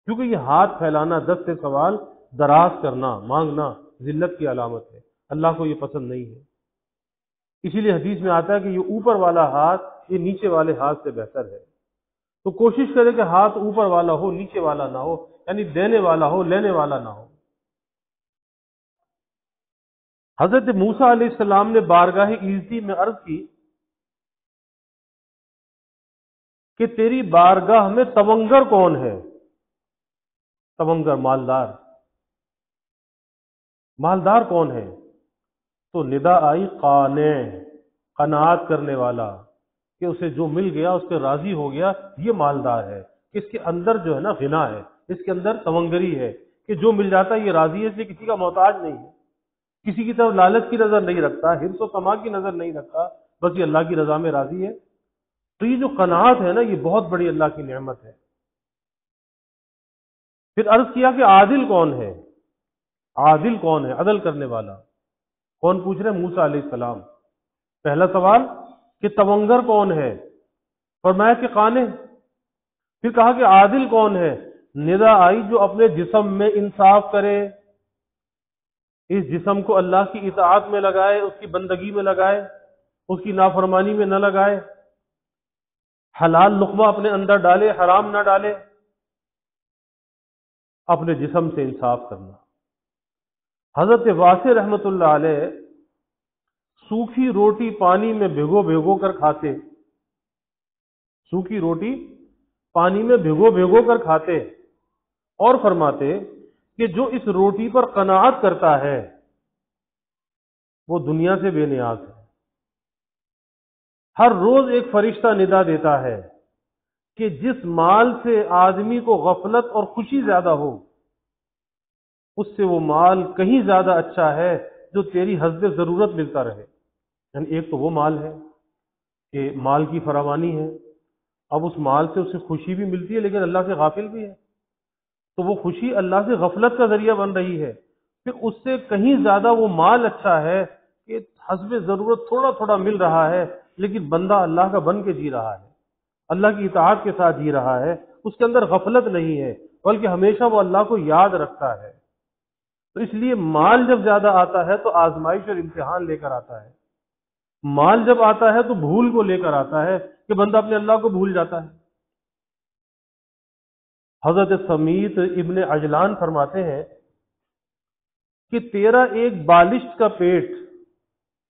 [SPEAKER 1] کیونکہ یہ ہاتھ پھیلانا، دست سوال دراز کرنا، مانگنا ذلت کی علامت ہے، اللہ کو یہ پسند نہیں ہے۔ اسی لیے حدیث میں آتا ہے کہ یہ اوپر والا ہاتھ یہ نیچے والے ہاتھ سے بہتر ہے۔ تو کوشش کرے کہ ہاتھ اوپر والا ہو، نیچے والا نہ ہو، یعنی دینے والا ہو، لینے والا نہ ہو۔ حضرت موسیٰ علیہ السلام نے بارگاہ عزتی میں عرض کی کہ تیری بارگاہ میں تونگر کون ہے؟ تونگر مالدار، مالدار کون ہے؟ تو ندا آئی قانع، قناعت کرنے والا، کہ اسے جو مل گیا اس پہ راضی ہو گیا، یہ مالدار ہے، کہ اس کے اندر جو ہے نا غنا ہے، اس کے اندر تونگری ہے، کہ جو مل جاتا ہے یہ راضی ہے، اس لیے کسی کا محتاج نہیں ہے، کسی کی طرف لالچ کی نظر نہیں رکھتا، حرص و طمع کی نظر نہیں رکھتا، بس یہ اللہ کی رضا میں راضی ہے۔ تو یہ جو قناعت ہے نا، یہ بہت بڑی اللہ کی نعمت ہے۔ پھر عرض کیا کہ عادل کون ہے؟ عادل کون ہے؟ عدل کرنے والا کون؟ پوچھ رہے موسیٰ علیہ السلام۔ پہلا سوال کہ تونگر کون ہے؟ فرمایا کہ قانع۔ پھر کہا کہ عادل کون ہے؟ ندا آئی جو اپنے جسم میں انصاف کرے، اس جسم کو اللہ کی اطاعت میں لگائے، اس کی بندگی میں لگائے، اس کی نافرمانی میں نہ لگائے، حلال لقمہ اپنے اندر ڈالے، حرام نہ ڈالے، اپنے جسم سے انصاف کرنا۔ حضرت واسع رحمت اللہ علیہ سوکھی روٹی پانی میں بھگو بھگو کر کھاتے، سوکھی روٹی پانی میں بھگو بھگو کر کھاتے، اور فرماتے کہ جو اس روٹی پر قناعت کرتا ہے وہ دنیا سے بے نیاز ہے۔ ہر روز ایک فرشتہ ندا دیتا ہے کہ جس مال سے آدمی کو غفلت اور خوشی زیادہ ہو، اس سے وہ مال کہیں زیادہ اچھا ہے جو تیری حسب ضرورت ملتا رہے۔ یعنی ایک تو وہ مال ہے کہ مال کی فراوانی ہے، اب اس مال سے اسے خوشی بھی ملتی ہے لیکن اللہ سے غافل بھی ہے، تو وہ خوشی اللہ سے غفلت کا ذریعہ بن رہی ہے، پھر اس سے کہیں زیادہ وہ مال اچھا ہے کہ حسب ضرورت تھوڑا تھوڑا مل رہا ہے، لیکن بندہ اللہ کا بن کے جی رہا ہے، اللہ کی اطاعت کے ساتھ جی رہا ہے، اس کے اندر غفلت نہیں ہے، بلکہ ہمیشہ وہ اللہ کو یاد رکھتا ہے۔ تو اس لیے مال جب زیادہ آتا ہے تو آزمائش اور امتحان لے کر آتا ہے، مال جب آتا ہے تو بھول کو لے کر آتا ہے کہ بندہ اپنے اللہ کو بھول جاتا ہے۔ حضرت سمیت ابن عجلان فرماتے ہیں کہ تیرا ایک بالشت کا پیٹ،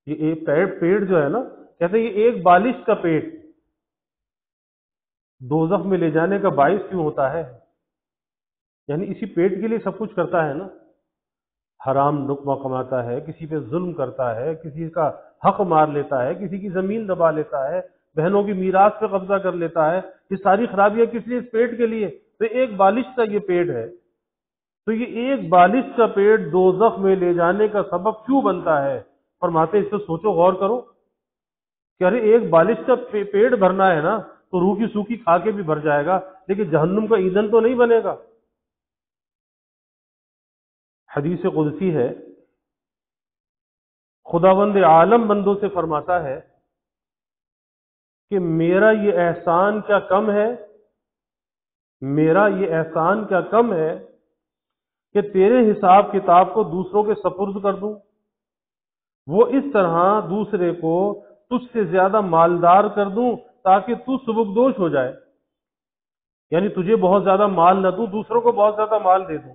[SPEAKER 1] یہ ایک پیٹ جو ہے نا، کہتے ہیں یہ ایک بالشت کا پیٹ دوزخ میں لے جانے کا باعث کیوں ہوتا ہے؟ یعنی اسی پیٹ کے لیے سب کچھ کرتا ہے نا، حرام لقمہ کماتا ہے، کسی پہ ظلم کرتا ہے، کسی کا حق مار لیتا ہے، کسی کی زمین دبا لیتا ہے، بہنوں کی میراث پہ قبضہ کر لیتا ہے، یہ ساری خرابیاں کس لیے؟ اس پیٹ کے لیے۔ تو ایک بالش کا یہ پیٹ ہے، تو یہ ایک بالش کا پیٹ دوزخ میں لے جانے کا سبب کیوں بنتا ہے؟ فرماتے اس پہ سوچو، غور کرو کہ ارے ایک بالش کا پیٹ بھرنا ہے نا تو روح کی سوکھی کھا کے بھی بھر جائے گا، لیکن جہنم کا ایندھن تو نہیں بنے گا۔ حدیث قدسی ہے، خداوند عالم بندوں سے فرماتا ہے کہ میرا یہ احسان کیا کم ہے، میرا یہ احسان کیا کم ہے کہ تیرے حساب کتاب کو دوسروں کے سپرد کر دوں، وہ اس طرح دوسرے کو تجھ سے زیادہ مالدار کر دوں تاکہ تو سبکدوش ہو جائے، یعنی تجھے بہت زیادہ مال نہ دوں، دوسروں کو بہت زیادہ مال دے دوں،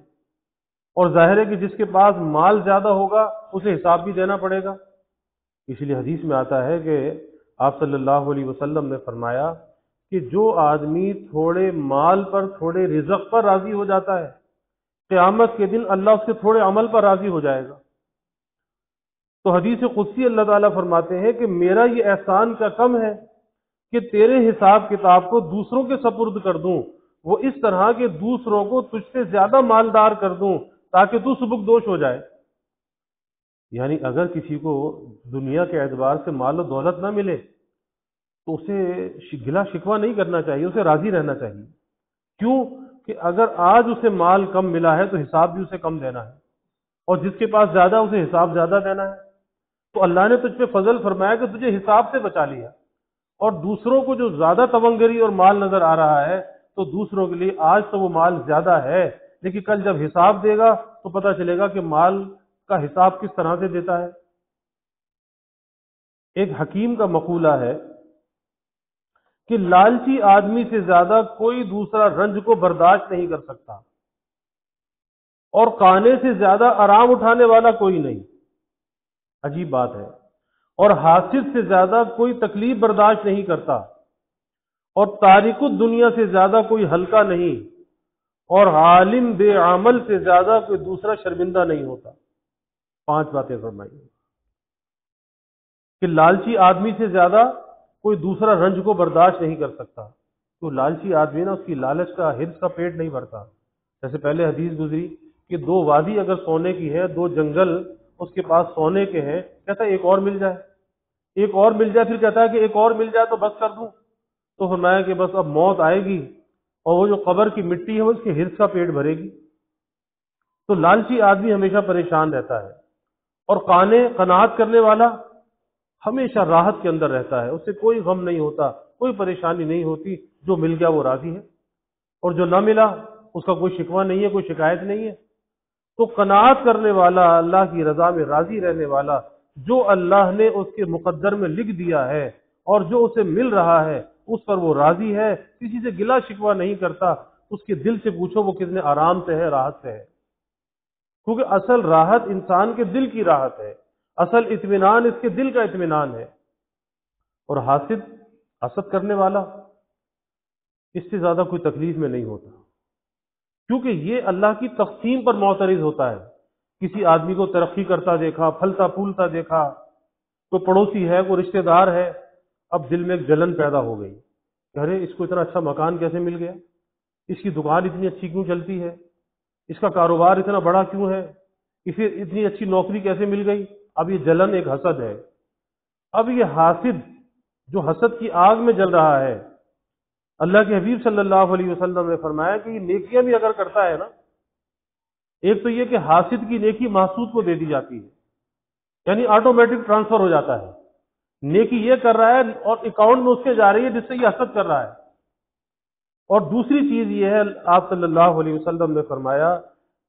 [SPEAKER 1] اور ظاہر ہے کہ جس کے پاس مال زیادہ ہوگا اسے حساب بھی دینا پڑے گا۔ اس لیے حدیث میں آتا ہے کہ آپ صلی اللہ علیہ وسلم نے فرمایا کہ جو آدمی تھوڑے مال پر، تھوڑے رزق پر راضی ہو جاتا ہے، قیامت کے دن اللہ اس کے تھوڑے عمل پر راضی ہو جائے گا۔ تو حدیث قدسی اللہ تعالیٰ فرماتے ہیں کہ میرا یہ احسان کیا کم ہے کہ تیرے حساب کتاب کو دوسروں کے سپرد کر دوں، وہ اس طرح کہ دوسروں کو تجھ سے زیادہ مالدار کر دوں تاکہ تو سبکدوش ہو جائے۔ یعنی اگر کسی کو دنیا کے اعتبار سے مال و دولت نہ ملے تو اسے گلا شکوہ نہیں کرنا چاہیے، اسے راضی رہنا چاہیے۔ کیوں کہ اگر آج اسے مال کم ملا ہے تو حساب بھی اسے کم دینا ہے، اور جس کے پاس زیادہ اسے حساب زیادہ دینا ہے۔ تو اللہ نے تجھ پہ فضل فرمایا کہ تجھے حساب سے بچا لیا، اور دوسروں کو جو زیادہ تونگری اور مال نظر آ رہا ہے تو دوسروں کے لیے آج تو وہ مال زیادہ ہے، لیکن کل جب حساب دے گا تو پتہ چلے گا کہ مال کا حساب کس طرح سے دیتا ہے۔ ایک حکیم کا مقولہ ہے کہ لالچی آدمی سے زیادہ کوئی دوسرا رنج کو برداشت نہیں کر سکتا، اور قانے سے زیادہ آرام اٹھانے والا کوئی نہیں۔ عجیب بات ہے۔ اور حاسد سے زیادہ کوئی تکلیف برداشت نہیں کرتا، اور تارک الدنیا سے زیادہ کوئی ہلکا نہیں، اور عالم بے عمل سے زیادہ کوئی دوسرا شرمندہ نہیں ہوتا۔ 5 باتیں فرمائی کہ لالچی آدمی سے زیادہ کوئی دوسرا رنج کو برداشت نہیں کر سکتا۔ تو لالچی آدمی نا، اس کی لالچ کا، حرص کا پیٹ نہیں بھرتا۔ جیسے پہلے حدیث گزری کہ 2 وادی اگر سونے کی ہے، 2 جنگل اس کے پاس سونے کے ہیں، کہتا ہے ایک اور مل جائے، ایک اور مل جائے، پھر کہتا ہے کہ ایک اور مل جائے تو بس کر دوں۔ تو فرمایا کہ بس اب موت آئے گی اور وہ جو قبر کی مٹی ہے وہ اس کے حرص کا پیٹ بھرے گی۔ تو لالچی آدمی ہمیشہ پریشان رہتا ہے، اور قناعت کرنے والا ہمیشہ راحت کے اندر رہتا ہے، اسے کوئی غم نہیں ہوتا، کوئی پریشانی نہیں ہوتی، جو مل گیا وہ راضی ہے، اور جو نہ ملا اس کا کوئی شکوہ نہیں ہے، کوئی شکایت نہیں ہے۔ تو قناعت کرنے والا، اللہ کی رضا میں راضی رہنے والا، جو اللہ نے اس کے مقدر میں لکھ دیا ہے اور جو اسے مل رہا ہے اس پر وہ راضی ہے، کسی سے گلا شکوہ نہیں کرتا، اس کے دل سے پوچھو وہ کتنے آرام سے ہے، راحت سے ہے۔ کیونکہ اصل راحت انسان کے دل کی راحت ہے، اصل اطمینان اس کے دل کا اطمینان ہے۔ اور حسد کرنے والا اس سے زیادہ کوئی تکلیف میں نہیں ہوتا، کیونکہ یہ اللہ کی تقسیم پر معترض ہوتا ہے۔ کسی آدمی کو ترقی کرتا دیکھا، پھلتا پھولتا دیکھا، کوئی پڑوسی ہے، کوئی رشتہ دار ہے، اب دل میں ایک جلن پیدا ہو گئی، ارے اس کو اتنا اچھا مکان کیسے مل گیا، اس کی دکان اتنی اچھی کیوں چلتی ہے، اس کا کاروبار اتنا بڑا کیوں ہے، اسے اتنی اچھی نوکری کیسے مل گئی۔ اب یہ جلن ایک حسد ہے۔ اب یہ حاسد جو حسد کی آگ میں جل رہا ہے، اللہ کے حبیب صلی اللہ علیہ وسلم نے فرمایا کہ یہ نیکیاں بھی اگر کرتا ہے نا ایک تو یہ کہ حاسد کی نیکی محسود کو دے دی جاتی ہے، یعنی آٹومیٹک ٹرانسفر ہو جاتا ہے، نیکی یہ کر رہا ہے اور اکاؤنٹ میں اس کے جا رہی ہے جس سے یہ حسد کر رہا ہے۔ اور دوسری چیز یہ ہے، آپ صلی اللہ علیہ وسلم نے فرمایا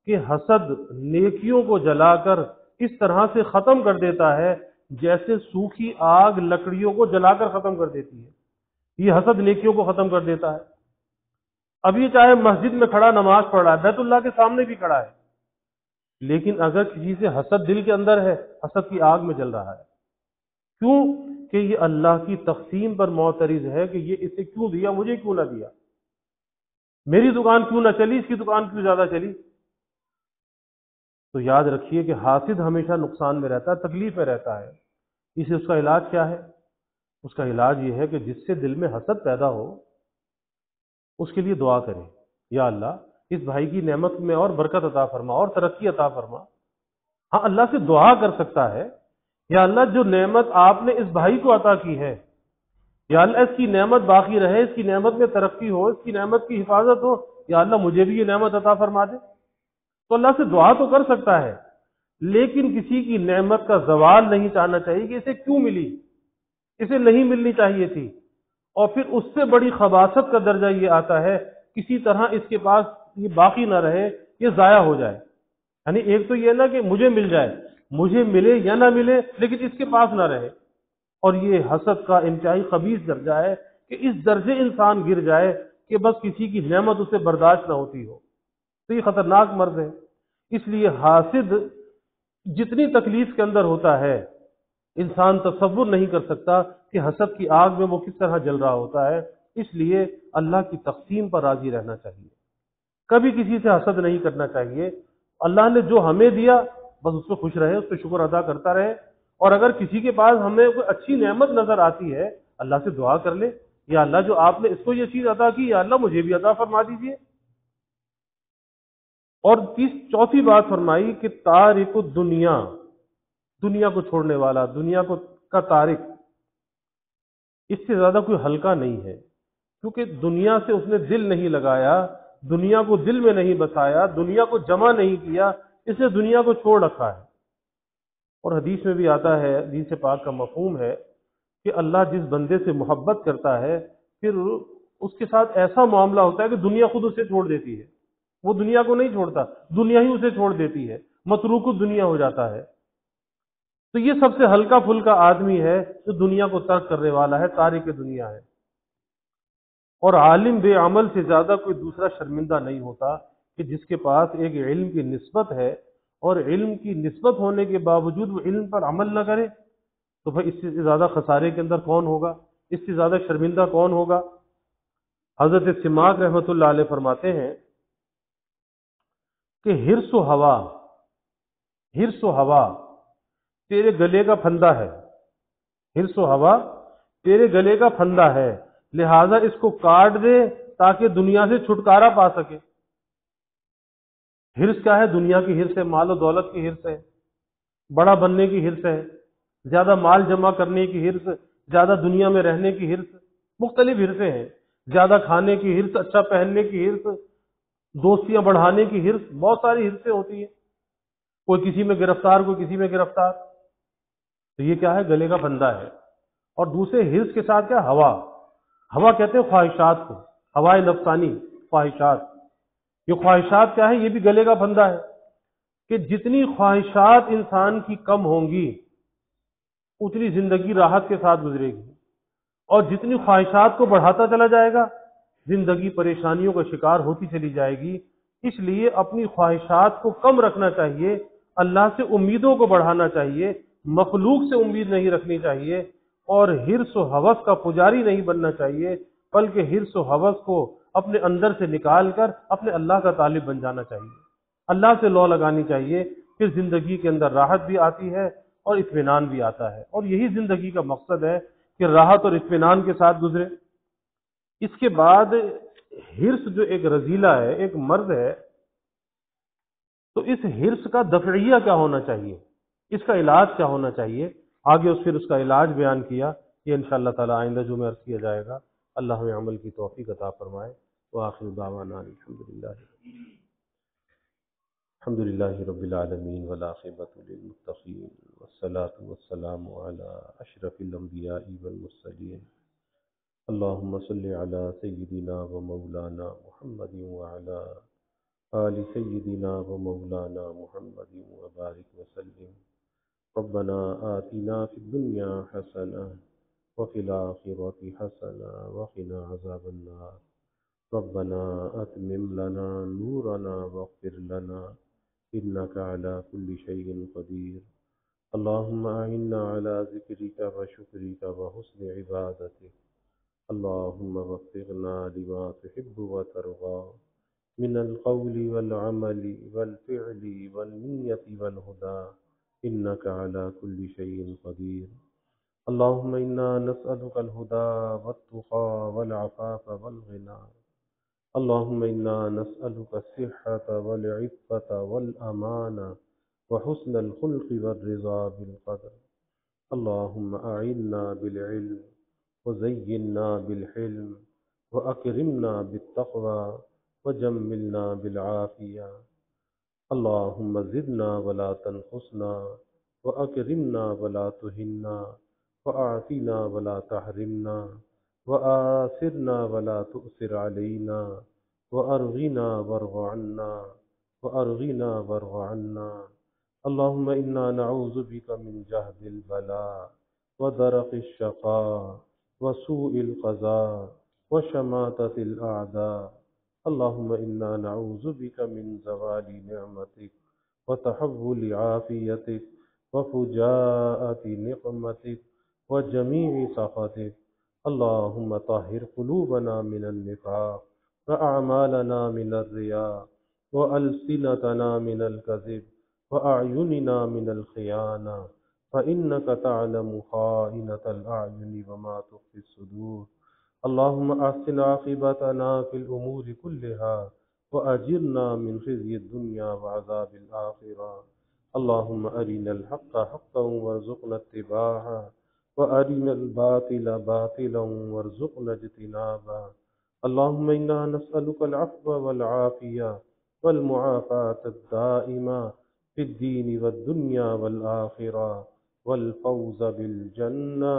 [SPEAKER 1] کہ حسد نیکیوں کو جلا کر اس طرح سے ختم کر دیتا ہے جیسے سوکھی آگ لکڑیوں کو جلا کر ختم کر دیتی ہے، یہ حسد نیکیوں کو ختم کر دیتا ہے۔ اب یہ چاہے مسجد میں کھڑا نماز پڑھ رہا ہے، بیت اللہ کے سامنے بھی کھڑا ہے، لیکن اگر کسی سے حسد دل کے اندر ہے، حسد کی آگ میں جل رہا ہے۔ کیوں؟ کہ یہ اللہ کی تقسیم پر معترض ہے کہ یہ اسے کیوں دیا، مجھے کیوں نہ دیا، میری دکان کیوں نہ چلی، اس کی دکان کیوں زیادہ چلی۔ تو یاد رکھیے کہ حاسد ہمیشہ نقصان میں رہتا ہے، تکلیف میں رہتا ہے۔ اسے اس کا علاج کیا ہے؟ اس کا علاج یہ ہے کہ جس سے دل میں حسد پیدا ہو اس کے لیے دعا کریں، یا اللہ اس بھائی کی نعمت میں اور برکت عطا فرما اور ترقی عطا فرما۔ ہاں، اللہ سے دعا کر سکتا ہے، یا اللہ جو نعمت آپ نے اس بھائی کو عطا کی ہے، یا اللہ اس کی نعمت باقی رہے، اس کی نعمت میں ترقی ہو، اس کی نعمت کی حفاظت ہو، یا اللہ مجھے بھی یہ نعمت عطا فرما دے۔ تو اللہ سے دعا تو کر سکتا ہے، لیکن کسی کی نعمت کا زوال نہیں چاہنا چاہیے کہ اسے کیوں ملی، اسے نہیں ملنی چاہیے تھی۔ اور پھر اس سے بڑی خباثت کا درجہ یہ آتا ہے کسی طرح اس کے پاس یہ باقی نہ رہے، یہ ضائع ہو جائے۔ یعنی ایک تو یہ نا کہ مجھے مل جائے، مجھے ملے یا نہ ملے لیکن اس کے پاس نہ رہے، اور یہ حسد کا انتہائی خبیث درجہ ہے کہ اس درجے انسان گر جائے کہ بس کسی کی نعمت اسے برداشت نہ ہوتی ہو، تو یہ خطرناک مرض ہے۔ اس لیے حاسد جتنی تکلیف کے اندر ہوتا ہے، انسان تصور نہیں کر سکتا کہ حسد کی آگ میں وہ کس طرح جل رہا ہوتا ہے۔ اس لیے اللہ کی تقسیم پر راضی رہنا چاہیے، کبھی کسی سے حسد نہیں کرنا چاہیے۔ اللہ نے جو ہمیں دیا بس اس پہ خوش رہے، اس پہ شکر ادا کرتا رہے، اور اگر کسی کے پاس ہمیں کوئی اچھی نعمت نظر آتی ہے اللہ سے دعا کر لے، یا اللہ جو آپ نے اس کو یہ چیز عطا کی، یا اللہ مجھے بھی عطا فرما دیجیے۔ اور چوتھی بات فرمائی کہ تارک الدنیا، دنیا کو چھوڑنے والا، دنیا کو کا تارک، اس سے زیادہ کوئی ہلکا نہیں ہے، کیونکہ دنیا سے اس نے دل نہیں لگایا، دنیا کو دل میں نہیں بسایا، دنیا کو جمع نہیں کیا، اس نے دنیا کو چھوڑ رکھا ہے۔ اور حدیث میں بھی آتا ہے، حدیث پاک کا مفہوم ہے کہ اللہ جس بندے سے محبت کرتا ہے پھر اس کے ساتھ ایسا معاملہ ہوتا ہے کہ دنیا خود اسے چھوڑ دیتی ہے، وہ دنیا کو نہیں چھوڑتا، دنیا ہی اسے چھوڑ دیتی ہے، متروک الدنیا ہو جاتا ہے۔ تو یہ سب سے ہلکا پھلکا آدمی ہے جو دنیا کو ترک کرنے والا ہے، تارک دنیا ہے۔ اور عالم بے عمل سے زیادہ کوئی دوسرا شرمندہ نہیں ہوتا کہ جس کے پاس ایک علم کی نسبت ہے اور علم کی نسبت ہونے کے باوجود وہ علم پر عمل نہ کرے، تو بھائی اس سے زیادہ خسارے کے اندر کون ہوگا، اس سے زیادہ شرمندہ کون ہوگا۔ حضرت سماک رحمۃ اللہ علیہ فرماتے ہیں کہ حرص و ہوا تیرے گلے کا پھندا ہے، حرص و ہوا تیرے گلے کا پھندا ہے، لہذا اس کو کاٹ دے تاکہ دنیا سے چھٹکارا پا سکے۔ حرص کیا ہے؟ دنیا کی حرص ہے، مال و دولت کی حرص ہے، بڑا بننے کی حرص ہے، زیادہ مال جمع کرنے کی حرص، زیادہ دنیا میں رہنے کی حرص، مختلف حرصیں ہیں، زیادہ کھانے کی حرص، اچھا پہننے کی حرص، دوستیاں بڑھانے کی حرص، بہت ساری حرصیں ہوتی ہیں، کوئی کسی میں گرفتار، کوئی کسی میں گرفتار۔ تو یہ کیا ہے؟ گلے کا پھندا ہے۔ اور دوسرے حرص کے ساتھ کیا؟ ہوا کہتے ہیں خواہشات کو، ہوائے نفسانی، خواہشات۔ یہ خواہشات کیا ہے؟ یہ بھی گلے کا پھندا ہے کہ جتنی خواہشات انسان کی کم ہوں گی اتنی زندگی راحت کے ساتھ گزرے گی، اور جتنی خواہشات کو بڑھاتا چلا جائے گا زندگی پریشانیوں کا شکار ہوتی چلی جائے گی۔ اس لیے اپنی خواہشات کو کم رکھنا چاہیے، اللہ سے امیدوں کو بڑھانا چاہیے، مخلوق سے امید نہیں رکھنی چاہیے، اور حرص و ہوس کا پجاری نہیں بننا چاہیے، بلکہ حرص و ہوس کو اپنے اندر سے نکال کر اپنے اللہ کا طالب بن جانا چاہیے، اللہ سے لو لگانی چاہیے۔ پھر زندگی کے اندر راحت بھی آتی ہے اور اطمینان بھی آتا ہے، اور یہی زندگی کا مقصد ہے کہ راحت اور اطمینان کے ساتھ گزرے۔ اس کے بعد حرص جو ایک رذیلہ ہے، ایک مرض ہے، تو اس حرص کا دفعیہ کیا ہونا چاہیے، اس کا علاج کیا ہونا چاہیے، آگے پھر اس کا علاج بیان کیا۔ یہ انشاءاللہ تعالی آئندہ جو میں عرض کیا جائے گا۔ اللہ ہمیں عمل کی توفیق عطا فرمائے۔ وآخر دعوانا الحمدللہ۔ الحمد لله رب العالمين والعاقبة للمتقين والصلاة والسلام على أشرف الأنبياء والمرسلين اللهم صل على سيدنا ومولانا محمد وعلى آل سيدنا ومولانا محمد وبارك وسلم ربنا آتنا في الدنيا حسنة وفي الآخرة حسنة وقنا عذاب النار ربنا أتمم لنا نورنا واغفر لنا إنك على كل شيء قدير اللهم أعنا على ذكرك وشكرك وحسن عبادتك اللهم وفقنا لما تحب وترضى من القول والعمل والفعل والنية والهدى إنك على كل شيء قدير اللهم إنا نسألك الهدى والتقى والعفاف والغنى اللهم إنا نسألك الصحة والعفة والأمانة وحسن الخلق والرضا بالقدر اللهم أعنا بالعلم وزينا بالحلم وأكرمنا بالتقوى وجملنا بالعافية اللهم زدنا ولا تنقصنا وأكرمنا ولا تهنا وأعطنا ولا تحرمنا وآثرنا ولا تؤثر علينا وأرغنا وارغ عنا وأرغنا وارغ عنا اللهم إنا نعوذ بك من جهد البلاء ودرق الشقاء وسوء القضاء وشماتة الأعداء اللهم إنا نعوذ بك من زوال نعمتك وتحول عافيتك وفجاءة نقمتك وجميع سخطك اللهم طهر قلوبنا من النفاق وأعمالنا من الرياء وألسنتنا من الكذب وأعيننا من الخيانة فإنك تعلم خائنة الأعين وما تخفي الصدور اللهم أحسن عاقبتنا في الأمور كلها وأجرنا من خزي الدنيا وعذاب الآخرة اللهم أرنا الحق حقا وارزقنا اتباعه وأرنا الباطل باطلا وارزقنا اجتنابه اللهم إنا نسألك العفو والعافية والمعافاة الدائمة في الدين والدنيا والآخرة والفوز بالجنة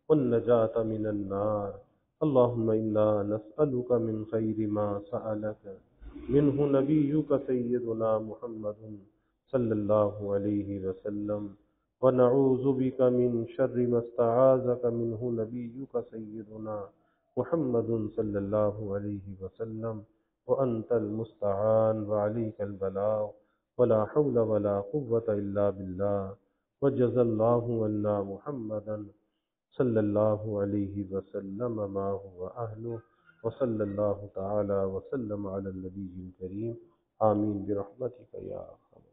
[SPEAKER 1] والنجاة من النار اللهم إنا نسألك من خير ما سألك منه نبيك سيدنا محمد صلى الله عليه وسلم ونعوذ بك من شر ما استعاذك منه نبيك سيدنا محمد صلى الله عليه وسلم وأنت المستعان وعليك البلاغ ولا حول ولا قوة إلا بالله وجزى الله عنا محمدا صلى الله عليه وسلم ما هو أهله وصلى الله تعالى وسلم على النبي الكريم آمين برحمتك يا أرحم